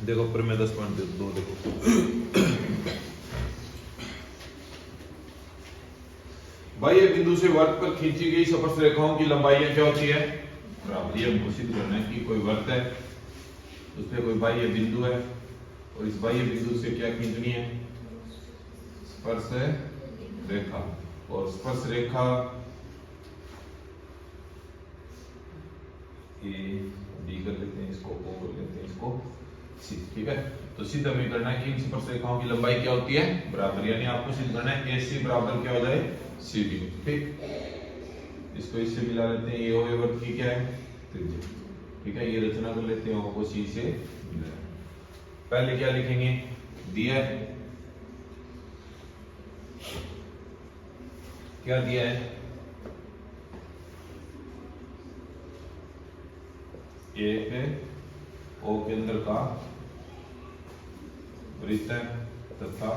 देखो प्रमेय 10.2 देखो भाई ये बिंदु से वर्त पर खींची गई स्पर्श रेखाओं की लंबाई क्या होती है बराबर। ये हमको सिद्ध करना है कि कोई वर्त है उसमें कोई बाह्य बिंदु है और इस बाह्य बिंदु से क्या खींचनी है स्पर्श रेखा और स्पर्श रेखा ए डी कर लेते हैं इसको ओ कर लेते हैं इसको सी। ठीक है तो सिद्ध हमें करना है कि इन स्पर्श रेखाओं की लंबाई क्या होती है बराबर यानी आपको सिद्ध करना है ए सी बराबर क्या हो जाए सी डी। ठीक इसको इससे मिला लेते हैं ये ओ वर्ग की क्या है त्रिज्या। ठीक है ये रचना कर लेते हैं ओ को सी से मिला। पहले क्या लिखेंगे दिया है क्या दिया है एक ओ केंद्र का वृत्त है तथा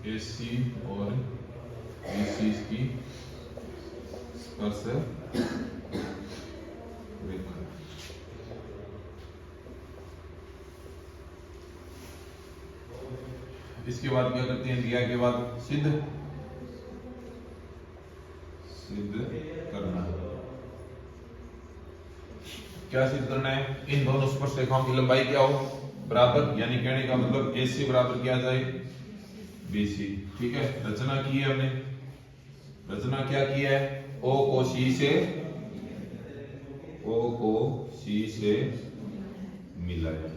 AC और BC की स्पर्श रेखा। इसके बाद क्या करते हैं दिया के बाद सिद्ध करना है। क्या सिद्ध करना है इन दोनों स्पर्श रेखाओं की लंबाई क्या हो बराबर यानी कहने का मतलब AC बराबर क्या जाए BC। ठीक है रचना की है हमने रचना क्या की है O को C मिलाया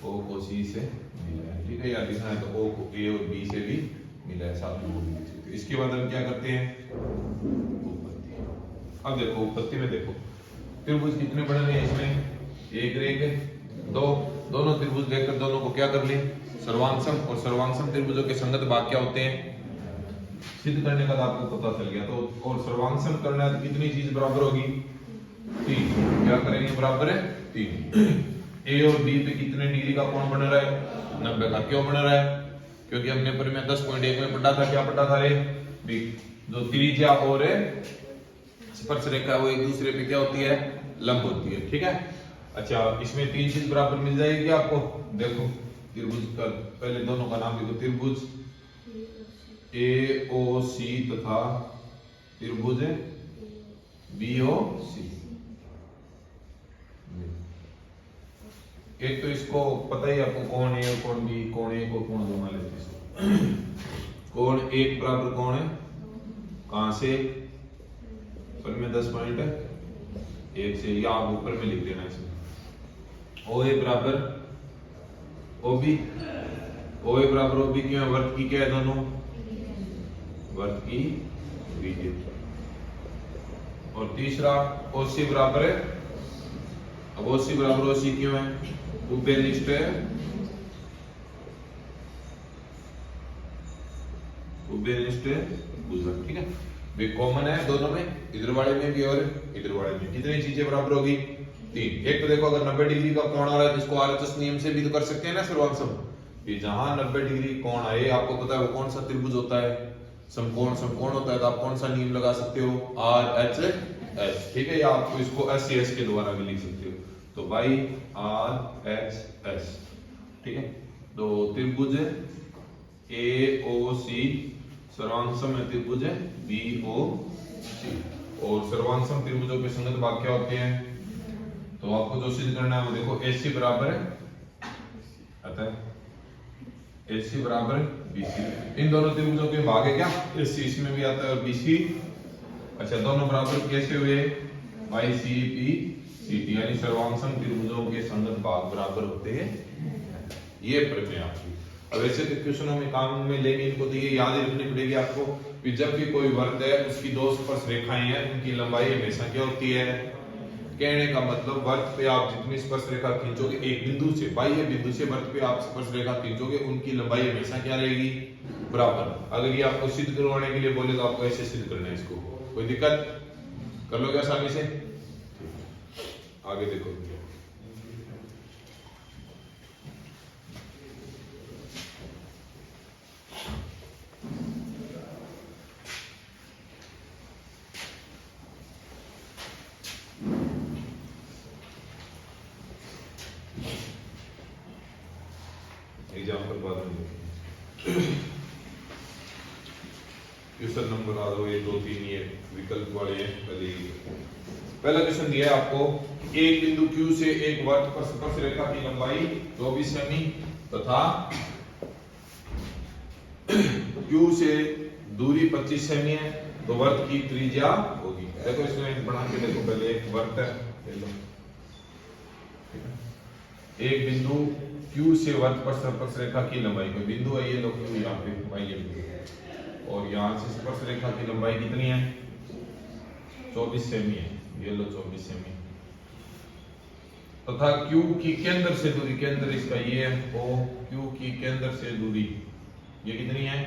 O को C से मिलाया। ठीक है यार लिखना है तो O को A और B से भी मिलाया साथ में वो भी लिख सकते। इसके बाद हम क्या करते हैं उत्पत्ति। अब देखो उत्पत्ति में देखो त्रिभुज कितने बने हैं इसमें एक रेख दो दोनों त्रिभुज लेकर दोनों को क्या कर ले सर्वांशम और सर्वांशम त्रिभुजों के संगत भाग क्या होते हैं सिद्ध करने का आपको पता चल गया। तो और सर्वांशम करना है तो कितनी चीज बराबर होगी 3। क्या करेंगे बराबर है 3। ए और बी पे कितने डिग्री का कोण बन रहा है 90 का। क्यों बन रहा है क्योंकि हमने परिमेय 10.1 में पढ़ा था क्या पढ़ा था रे बी जो त्रिज्या और स्पर्श रेखा वो एक दूसरे पे क्या होती है लंब होती है। ठीक है अच्छा इसमें 3 चीज बराबर मिल जाएगी आपको। देखो त्रिभुज का पहले दोनों का नाम लिखो त्रिभुज AOC तथा त्रिभुज BOC। एक तो इसको पता ही आपको कौन ए और कौन बी कौन ए को कौन दो मान लेते इसको कौन एक बराबर कौन है कहां से पर में 10.1 से या आप ऊपर में लिख देना इसमें ओ ए बराबर ओ बी बराबर ओ बी क्यों है वर्त की क्या है दोनों वर्त की त्रिज्या। और तीसरा OC बराबर है अब OC बराबर OC क्यों है उभयनिष्ठ है भुजक। ठीक है वे कॉमन है दोनों में इधर वाले में भी और इधर वाले में। कितनी चीजें बराबर होगी 3। एक तो देखो अगर 90 डिग्री का कोण आ रहा है तो इसको RHS नियम से भी तो कर सकते हैं ना सर्वांशम। ये जहां 90 डिग्री कोण आए आपको पता है वो कौन सा त्रिभुज होता है समकोण होता है तो आप कौन सा नियम लगा सकते हो RHS। ठीक है या आपको इसको SCS के द्वारा भी लिख सकते हो तो बाई RHS। ठीक है तो त्रिभुज AOC सर्वांशम है त्रिभुज BOC और सर्वांशम त्रिभुजों के संगत भाग क्या होते हैं तो आपको जो सिद्ध करना है वो देखो AC बराबर है अतः AC बराबर BC। इन दोनों त्रिभुजों के भाग है क्या AC इसमें भी आता है और BC। अच्छा दोनों बराबर कैसे हुए बाई CP यानी सर्वांशम त्रिभुजों के संगत भाग बराबर होते हैं। ये प्रमेय आपकी। अब ऐसे तो क्वेश्चनों में काम में लेंगे इनको तो ये याद ही रखनी पड़ेगी आपको कि जब भी कोई वर्ग है उसकी दो स्पर्श रेखाएं हैं उनकी लंबाई हमेशा क्या होती है। कहने का मतलब वर्ग पे आप जितनी स्पर्श रेखा खींचोगे एक बिंदु से बाह्य बिंदु से वर्ग पे आप स्पर्श रेखा खींचोगे उनकी लंबाई हमेशा क्या रहेगी बराबर। अगर ये आपको सिद्ध करवाने के लिए बोले तो आपको ऐसे सिद्ध करना है इसको। कोई दिक्कत कर लोगे आसानी से। आगे देखो क्वेश्चन नंबर आ दो 1 2 3 ये विकल्प वाले हैं। पहला क्वेश्चन दिया है आपको, एक बिंदु Q से एक वर्त पर स्पर्श रेखा की लंबाई 24 सेमी तथा Q से दूरी 25 सेमी है, तो वर्त की त्रिज्या होगी। देखो इसमें बना के देखो, पहले एक वर्त है, एक बिंदु Q से वर्त पर स्पर्श रेखा की लंबाई, कोई बिंदु है ये, लो Q यहाँ पे भाई ये बिंदु, और यहाँ से स्पर्श रेखा की लंबाई कितनी है 24 सेमी है, ये लो 24 सेमी, तथा Q की केंद्र से दूरी, केंद्र इसका ये है O, Q की केंद्र से दूरी ये कितनी है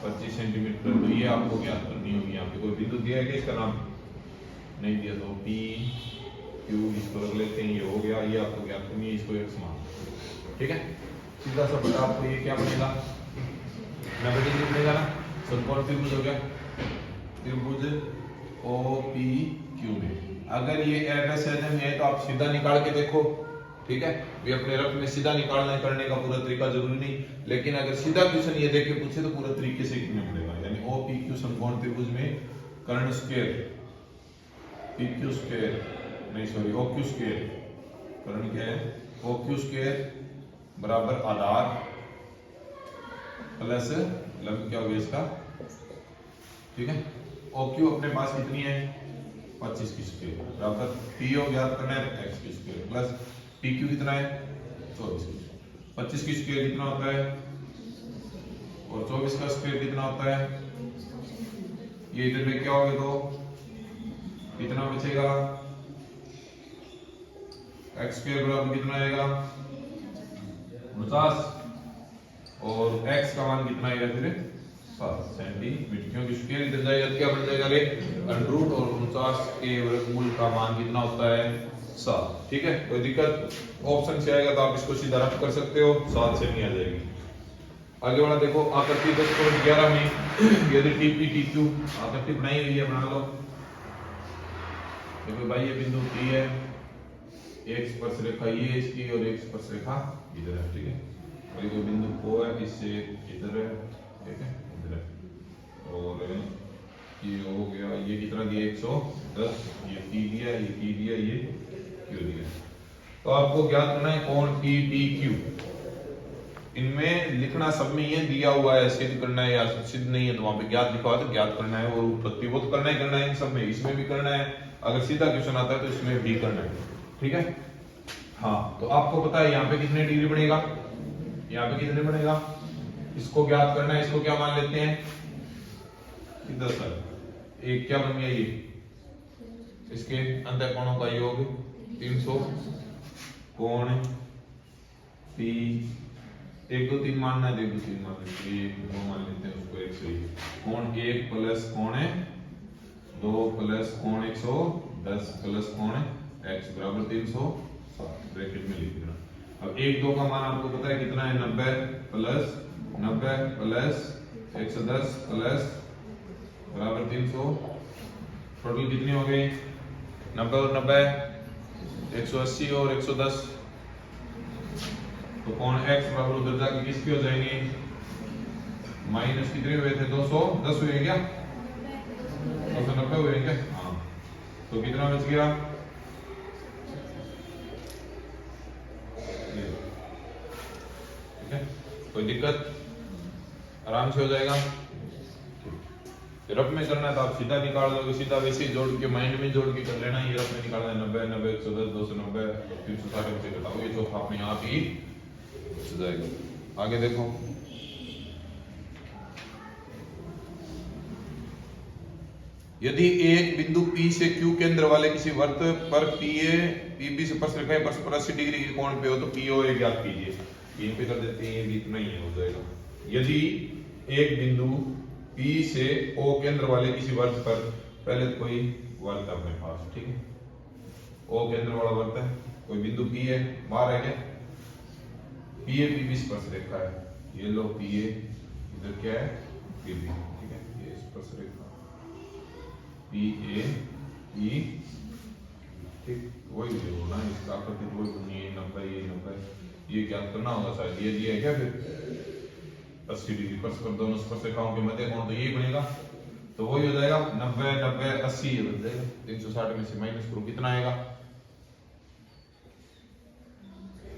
25 सेंटीमीटर। तो ये आपको ज्ञात करनी होगी। यहाँ पे कोई बिंदु दिया है क्या, इसका नाम नहीं दिया, तो P Q इसको रख लेते हैं, ये हो गया, ये आपको ज्ञात करनी है, इसको एक समान, ठीक है। सीधा सा बता आपको ये क्या बनेगा 90 डिग्री बनेगा ना, समकोण त्रिभुज हो गया, त्रिभुज OPQ में अगर ये FSM है तो आप सीधा निकाल के देखो, ठीक है। ये अपने रफ में सीधा निकालना करने का पूरा तरीका जरूरी नहीं, लेकिन अगर सीधा क्वेश्चन ये देख के पूछे तो पूरा तरीके से लिखना पड़ेगा। यानी OPQ समकोण त्रिभुज में कर्ण स्क्वायर PQ स्क्वायर नहीं सॉरी OQ स्क्वायर, कर्ण क्या है OQ स्क्वायर बराबर आधार प्लस लंब क्या हो गया इसका, ठीक है। OQ अपने पास कितनी है 25 की स्क्वायर बराबर PO ज्ञात करना है x की स्क्वायर प्लस PQ कितना है 24 की, 25 की स्क्वायर कितना होता है और 24 का स्क्वायर कितना होता है, ये इधर में क्या हो गया, तो कितना बचेगा x स्क्वायर बराबर कितना आएगा 49 और x का मान कितना आएगा फिर 7 सेंटीमीटर, क्योंकि स्क्वायर इधर जाएगा तो क्या बन जाएगा रे √, और 49 के वर्गमूल का मान कितना होता है 7, ठीक है। कोई दिक्कत ऑप्शन से आएगा तो आप इसको सीधा रफ कर सकते हो, 7 से नहीं आ जाएगी। आगे वाला देखो, आकृति 10.11 में यदि TP TQ आकृति बनाई हुई है, बना लो। देखो भाई ये बिंदु P है, एक स्पर्श रेखा ये इसकी और एक स्पर्श रेखा इधर है, ठीक है। और ये बिंदु O है, इससे इधर है, ठीक है, इधर है, और ये हो गया, ये कितना दिया 110, ये P दिया, ये P दिया, ये Q दिया। तो आपको ज्ञात करना है कोण PPQ, इनमें लिखना सब में ये दिया हुआ है, सिद्ध करना है या सिद्ध नहीं है तो वहां पे ज्ञात लिखा हुआ है तो ज्ञात करना है, और प्रतिबोध करना ही करना है, इन सब में, इसमें भी करना है, अगर सीधा क्वेश्चन आता है तो इसमें भी करना है, ठीक है। हाँ, तो आपको पता है यहाँ पे कितने डिग्री बनेगा, यहाँ पे कितने बनेगा, इसको ज्ञात करना है, इसको क्या मान लेते हैं इधर सर, एक क्या बन गया ये, इसके अंतर कोणों का योग 300, कोण P 1 2 3 मानना है, 1 2 3 मान लेते हैं, 1 2 मान लेते हैं उसको 100, कोण 1 प्लस कोण 2 प्लस कोण 110 प्लस कोण x बराबर 360 ब्रैकेट में लिख देना। अब 1 2 का मान आपको पता है कितना है 90 प्लस 110 प्लस बराबर 300, टोटल कितनी हो गई 90 और 90 180 और 110, तो कोण x बराबर उधर जाके किसके हो जाएंगे माइनस कितने हुए थे 210 हुए क्या 290 हुए क्या, हाँ, तो कितना बच गया, ठीक है। कोई दिक्कत आराम से हो जाएगा। रफ में करना है तो आप सीधा निकाल दोगे, सीधा वैसे ही जोड़ के माइंड में जोड़ के कर लेना, ये रफ में निकालना है 90 90 110 290 360 से घटाओगे तो आप में आप ही हो जाएगा। आगे देखो, यदि एक बिंदु P से Q केंद्र वाले किसी वृत्त पर PB से स्पर्श रेखा पर 80 डिग्री के कोण पे हो तो POA ज्ञात कीजिए। यहीं पे कर देते हैं, ये भी इतना ही हो जाएगा। यदि एक बिंदु P से O केंद्र वाले किसी वृत्त पर, पहले तो कोई वृत्त अपने पास, ठीक है, O केंद्र वाला वृत्त है, कोई बिंदु P है, बाहर है क्या, PA PB स्पर्श रेखा है, ये लो PA, इधर क्या है PB, ठीक है, ये स्पर्श रेखा PA E, ठीक, वही होना इसका आकृति वही बनी है 90 ये 90, ये ज्ञात करना होगा शायद, ये दिया है क्या फिर 80 डिग्री। परस्पर दोनों स्पर्शरेखाओं के मध्य कोण तो यही बनेगा, तो वही हो जाएगा 90 90 80 ये बन जाएगा। 360 में से माइनस करो कितना आएगा,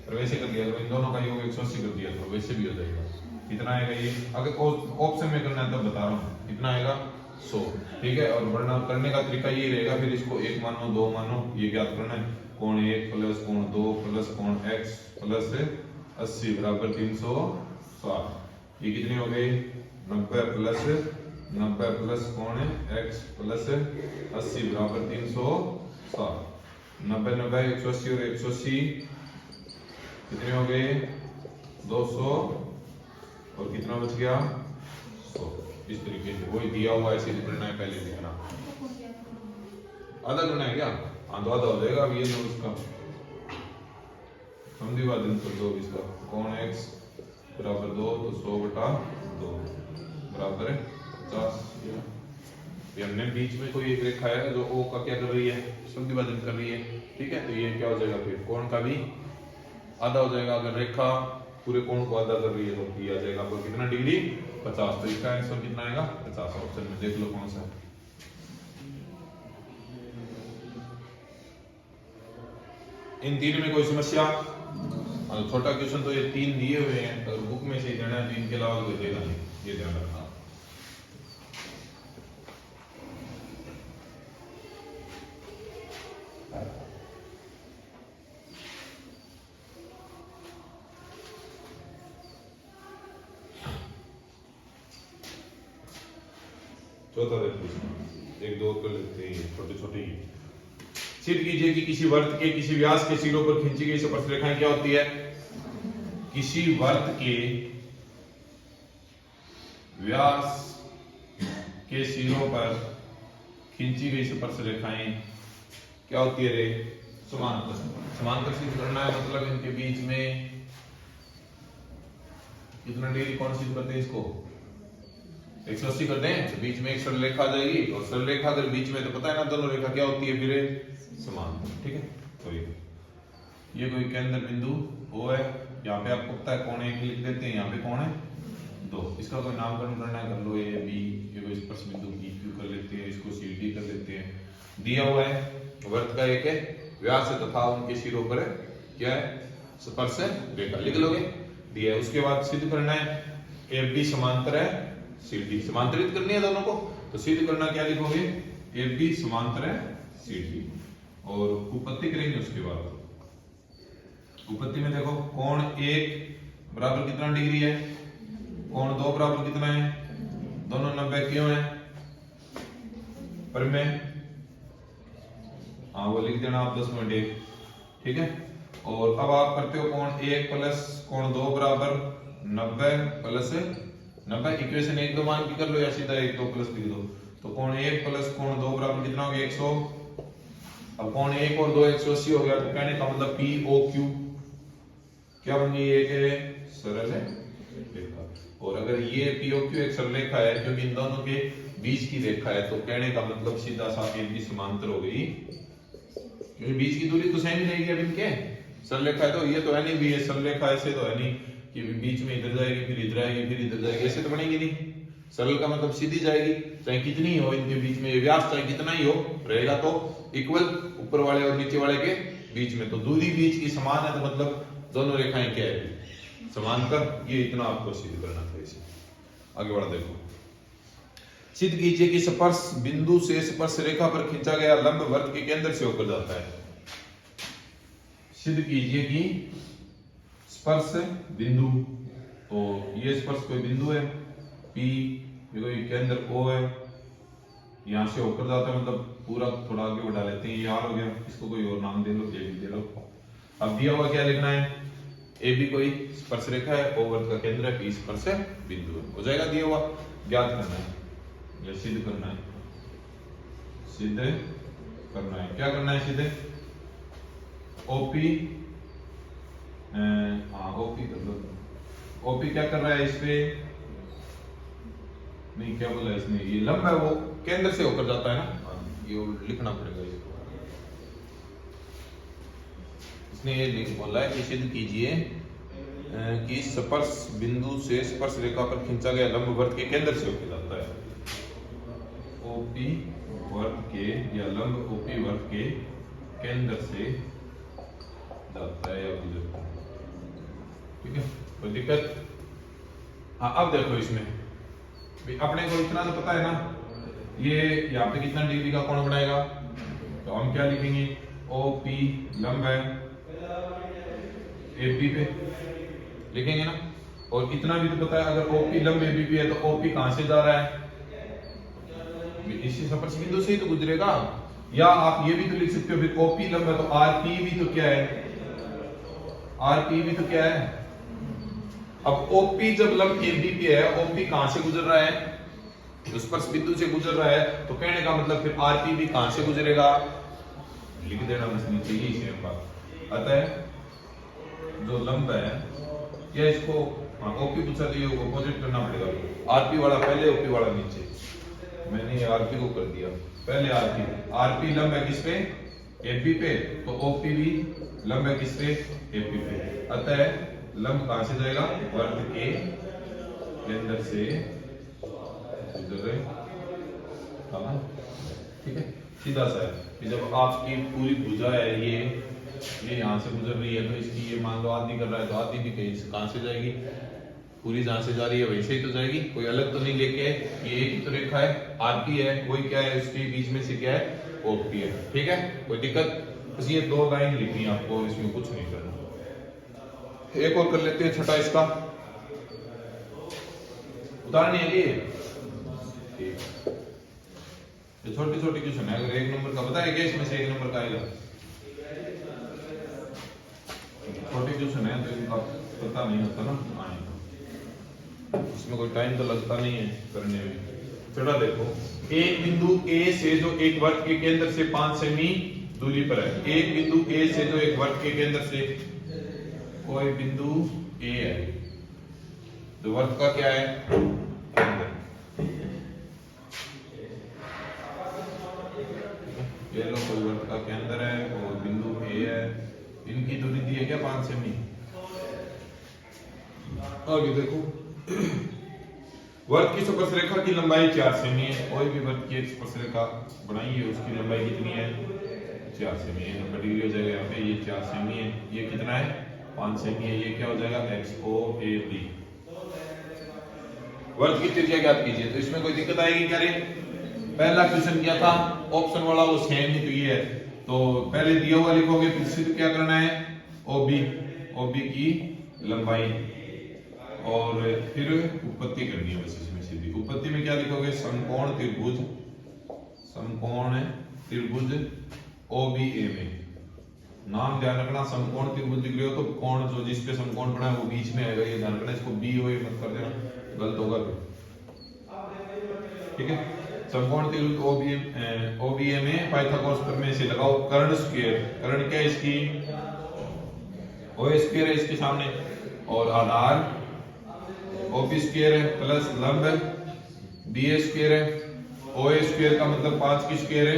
और वैसे कर दिया तो इन दोनों का योग 180 कर दिया तो वैसे भी हो जाएगा। कितना आएगा ये, अगर ऑप्शन में करना है तब बता रहा हूँ कितना आएगा 100, ठीक है। और वरना करने का तरीका ये रहेगा, फिर इसको 1 मानो 2 मानो ये ज्ञात करना है, कोण 1 प्लस कोण 2 प्लस कोण x प्लस 80 बराबर 360। ये कितने हो गए 90 प्लस कोण x प्लस 80 बराबर 360। 90 90 180 और 180 कितने हो गए 200 और कितना बच गया 100। इस तरीके से वही दिया हुआ ऐसे करना है, पहले लिखना आधा करना है क्या, हाँ तो आधा हो जाएगा। अब ये लो उसका हम विभाजन कर दो इसका, कोण x बराबर 2 तो 100 बटा 2 बराबर 50। ये हमने बीच में कोई एक रेखा है जो O का क्या कर रही है, विभाजन कर रही है, ठीक है। तो ये क्या हो जाएगा, फिर कोण का भी आधा हो जाएगा। अगर रेखा पूरे कोण को आधा कर रही है तो ये आ जाएगा आपको कितना डिग्री 50। तो इसका आंसर कितना आएगा 50। ऑप्शन में देख लो कौन सा है। इन तीन में कोई समस्या, छोटा क्वेश्चन तो ये 3 दिए हुए हैं, अगर बुक में से देना है तो इनके अलावा कोई देगा नहीं, ये ध्यान रखना। चौथा देखो, एक दो कर लेते हैं छोटे छोटे ही। सिद्ध कीजिए कि किसी वर्त के किसी व्यास के सिरों पर खींची गई स्पर्शरेखाएं क्या होती है। किसी वर्त के व्यास के सिरों पर खींची गई स्पर्शरेखाएं क्या होती है रे, समांतर। समांतर सिद्ध करना है, मतलब इनके बीच में कितना डिग्री कौन सिद्ध करते हैं इसको 180 कर दें तो बीच में एक सरल रेखा आ जाएगी, और सरल रेखा अगर बीच में तो पता है ना दोनों रेखा क्या होती है फिर समान, ठीक है। तो ये कोई केंद्र बिंदु O है, यहाँ पे आपको पता है कोण 1 लिख देते हैं, यहाँ पे कोण है 2, इसका कोई नामकरण करना है कर लो, A B, ये कोई स्पर्श बिंदु PQ कर लेते हैं, इसको CD कर लेते हैं। दिया हुआ है वर्त का एक है व्यास है तथा उनके सिरों पर क्या है स्पर्श रेखा, लिख लोगे दिया है। उसके बाद सिद्ध करना है AB समांतर है CD, समांतरित करनी है दोनों को, तो सिद्ध करना क्या लिखोगे AB समांतर है CD, और उपपत्ति करेंगे। उसके बाद उपपत्ति में देखो कोण 1 बराबर कितना डिग्री है, कोण 2 बराबर कितना है, दोनों 90 क्यों है पर में, हाँ वो लिख देना आप 10.1, ठीक है। और अब आप करते हो कोण 1 प्लस कोण 2 बराबर 90 प्लस 90, इक्वेशन 1 2 मान की कर लो या सीधा 1 2 प्लस लिख दो। तो कोण 1 प्लस कोण 2 बराबर कितना हो गया 100। अब कोण 1 और 2 180 हो गया, तो कहने का मतलब POQ क्या बन गई, एक सरल रेखा। और अगर ये POQ एक सरल रेखा है क्योंकि इन दोनों के बीच की रेखा है, तो कहने का मतलब सीधा सा इनकी समांतर हो गई, क्योंकि बीच की दूरी तो सेम ही रहेगी। अब इनके सरल रेखा है तो ये तो है नहीं भी, ये सरल रेखा ऐसे तो है नहीं कि बीच में इधर जाएगी फिर इधर आएगी फिर इधर जाएगी, ऐसे तो बनेगी नहीं। सरल का मतलब सीधी जाएगी, चाहे कितनी हो इनके बीच में ये व्यास चाहे कितना ही हो रहेगा तो इक्वल ऊपर वाले और नीचे वाले के बीच में, तो दूरी बीच की समान है, तो मतलब दोनों रेखाएं क्या है समांतर। ये इतना आपको सिद्ध करना था। इसे आगे बढ़ा देखो, सिद्ध कीजिए कि स्पर्श बिंदु से स्पर्श रेखा पर खींचा गया लंब वर्त के केंद्र से होकर जाता है। सिद्ध कीजिए कि स्पर्श बिंदु, तो ये स्पर्श कोई बिंदु है P, ये कोई केंद्र O है, यहां से होकर जाता है, मतलब पूरा थोड़ा आगे बढ़ा लेते हैं, ये R हो गया, इसको कोई और नाम दे लो, A भी दे लो। अब दिया हुआ क्या लिखना है, AB कोई स्पर्श रेखा है, O वर्त का केंद्र है, P स्पर्श बिंदु है, हो जाएगा। दिया हुआ ज्ञात करना है या सिद्ध करना है, सिद्ध करना है, क्या करना है सिद्ध, OP, हाँ OP कर लो। OP क्या कर रहा है इस पे, नहीं क्या बोला इसने, ये लंब है वो केंद्र से होकर जाता है ना, ये लिखना पड़ेगा इसको। इसने ये लिख बोला है कि सिद्ध कीजिए कि स्पर्श बिंदु से स्पर्श रेखा पर खींचा गया लंब वृत्त के केंद्र से होकर जाता है। ओपी वृत्त के या लंब ओपी वृत्त के केंद्र से जाता है या गुजरता है। ठीक है, कोई दिक्कत? हाँ, अब देखो इसमें अपने को इतना तो पता है ना, ये यहाँ पे कितना डिग्री का कोण बनाएगा, तो हम क्या लिखेंगे, ओपी लंब है एबी पे लिखेंगे ना। और इतना भी तो पता है, अगर ओपी लंब एबी पे है तो ओपी कहां से जा रहा है, इसी स्पर्श बिंदु से ही तो गुजरेगा। या आप ये भी तो लिख सकते हो, फिर ओपी लंब है तो आरपी भी तो क्या है, आरपी भी तो क्या है। अब ओपी जब लंब एबी पे है, ओपी कहां से गुजर रहा है, स्पर्श बिंदु से गुजर रहा है, तो कहने का मतलब फिर आरपी भी कहां से गुजरेगा, लिख देना बस नीचे ही सेम बात। अतः जो लंब है या इसको ओपी पूछा तो ये ऑपोजिट करना पड़ेगा, आरपी वाला पहले ओपी वाला नीचे। मैंने आरपी को कर दिया पहले, आरपी लंब है किस पे, एपी पे, तो ओपी भी लंब है किस पे, एपी पे। अतः लंब कहां से जाएगा, वृत्त के केंद्र से गुजर रहे। ठीक है, सीधा सा है कि जब आपकी पूरी भुजा है ये यहाँ से गुजर रही है, तो इसकी ये मान लो आधी कर रहा है, तो आधी भी कहां से जाएगी, पूरी जहां से जा रही है वैसे ही तो जाएगी, कोई अलग तो नहीं लेके। ये एक ही तो रेखा है, आरपी है, कोई क्या है उसके बीच में से क्या है, ओपी है। ठीक है, कोई दिक्कत? बस ये 2 लाइन लिखनी है आपको, इसमें कुछ नहीं करना। एक और कर लेते हैं, छठा इसका उदाहरण है ये। ये छोटी छोटी क्वेश्चन है, अगर 1 नंबर का बताया क्या इसमें से 1 नंबर का आएगा, छोटे क्वेश्चन है तो इनका पता नहीं होता ना, इसमें कोई टाइम तो लगता नहीं है करने में। चलो देखो, एक बिंदु ए से जो एक वृत्त के केंद्र से 5 सेमी दूरी पर है, एक बिंदु ए से जो एक वृत्त के केंद्र से, कोई बिंदु ए है जो वृत्त का क्या है, केंद्र। ये लो, कोई वृत्त का केंद्र है और बिंदु ए है, इनकी दूरी दी है क्या, 5 सेमी। आगे देखो, वृत्त की स्पर्श रेखा की लंबाई 4 सेमी है, कोई भी वृत्त की स्पर्श रेखा बनाई है उसकी लंबाई कितनी है, 4 सेमी है। 90 डिग्री हो जाएगा यहाँ पे, ये 4 सेमी है, ये कितना है, 5 सेमी है, ये क्या हो जाएगा, XOAB। वृत्त की त्रिज्या ज्ञात कीजिए, तो इसमें कोई दिक्कत आएगी क्या रे? पहला क्वेश्चन क्या था, ऑप्शन वाला वो सेम ही तो ये है, तो पहले दिया हुआ लिखोगे, फिर सिर्फ क्या करना है, ओबी की लंबाई, और फिर उत्पत्ति करनी है बस इसमें सीधी। उत्पत्ति में क्या लिखोगे, समकोण त्रिभुज OBA में, नाम ध्यान रखना, समकोण त्रिभुज लिख रहे हो तो कोण जो जिस पे समकोण बना है वो बीच में आएगा, ये ध्यान रखना, इसको बी हो ये मत कर देना, गलत होगा फिर। ठीक है, समकोण त्रिभुज OBA में पाइथागोरस प्रमेय से लगाओ कर्ण स्क्वायर, कर्ण क्या है इसकी, OA स्क्वायर है इसके सामने, और आधार OP स्क्वायर है प्लस लंब BA स्क्वायर है, OA स्क्वायर का मतलब 5 की स्क्वायर है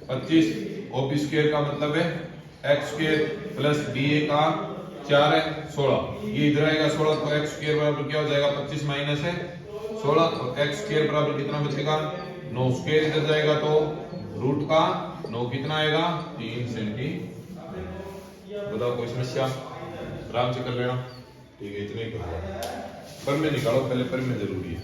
25, OP स्क्वायर का मतलब है x स्क्वायर प्लस BA का 4 है 16, ये इधर आएगा 16, तो x स्क्वायर बराबर क्या हो जाएगा, 25 माइनस है 16, और x स्क्वायर बराबर कितना बचेगा, 9 स्क्वायर इधर जाएगा तो रूट का 9 कितना आएगा, 3 सेंटीमीटर। बताओ कोई समस्या, आराम से कर लेना। ठीक है, इतने ही करूंगा, पर में निकालो पहले, पर में जरूरी है।